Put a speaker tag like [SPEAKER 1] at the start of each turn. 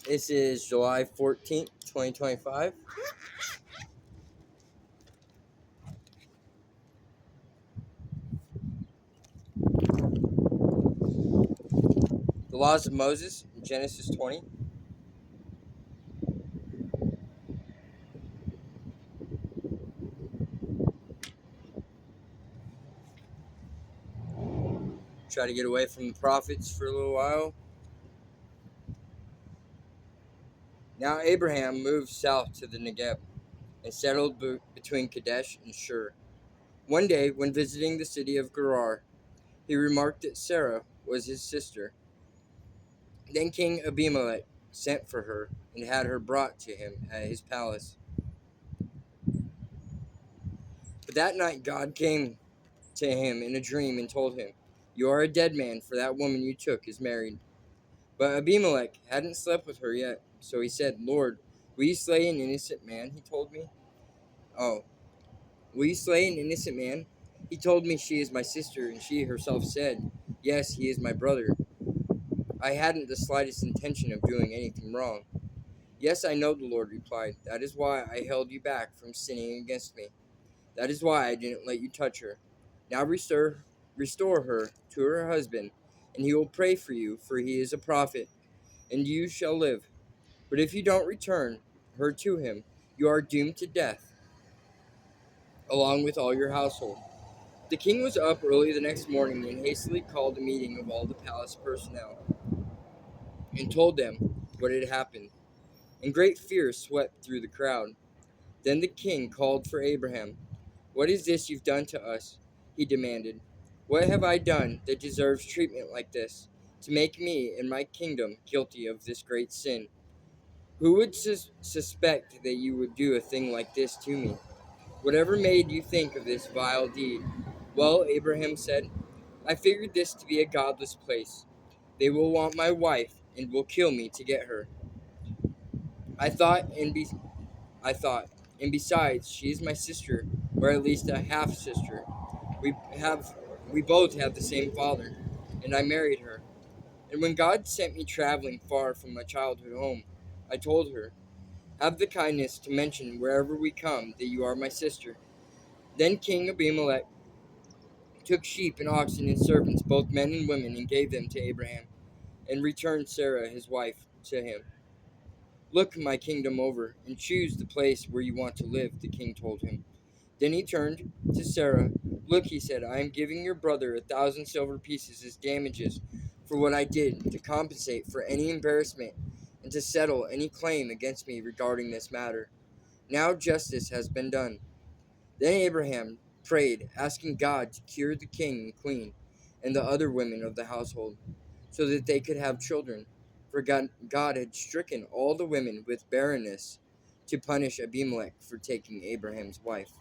[SPEAKER 1] This is July 14th, 2025. The laws of Moses, Genesis 20. Try to get away from the prophets for a little while. Now Abraham moved south to the Negev and settled between Kadesh and Shur. One day, when visiting the city of Gerar, he remarked that Sarah was his sister. Then King Abimelech sent for her and had her brought to him at his palace. But that night God came to him in a dream and told him, "You are a dead man, for that woman you took is married." But Abimelech hadn't slept with her yet, so he said, "Lord, will you slay an innocent man?" He told me. "Oh, will you slay an innocent man? He told me she is my sister, and she herself said, 'Yes, he is my brother.' I hadn't the slightest intention of doing anything wrong." "Yes, I know," the Lord replied. "That is why I held you back from sinning against me. That is why I didn't let you touch her. Now restore her to her husband, and he will pray for you, for he is a prophet, and you shall live. But if you don't return her to him, you are doomed to death, along with all your household." The king was up early the next morning and hastily called a meeting of all the palace personnel and told them what had happened, and great fear swept through the crowd. Then the king called for Abraham. "What is this you've done to us?" he demanded. "What have I done that deserves treatment like this, to make me and my kingdom guilty of this great sin? Who would suspect that you would do a thing like this to me? Whatever made you think of this vile deed?" "Well," Abraham said, "I figured this to be a godless place. They will want my wife and will kill me to get her. I thought, and be, I thought, and besides, she is my sister, or at least a half sister. We have, we both have the same father, and I married her. And when God sent me traveling far from my childhood home, I told her, 'Have the kindness to mention wherever we come that you are my sister.' Then King Abimelech took sheep and oxen and servants, both men and women, and gave them to Abraham, and returned Sarah, his wife, to him. 'Look my kingdom over, and choose the place where you want to live,' the king told him. Then he turned to Sarah. 'Look,' he said, 'I am giving your brother 1,000 silver pieces as damages for what I did, to compensate for any embarrassment and to settle any claim against me regarding this matter. Now justice has been done.' Then Abraham prayed, asking God to cure the king and queen and the other women of the household, so that they could have children. For God had stricken all the women with barrenness to punish Abimelech for taking Abraham's wife.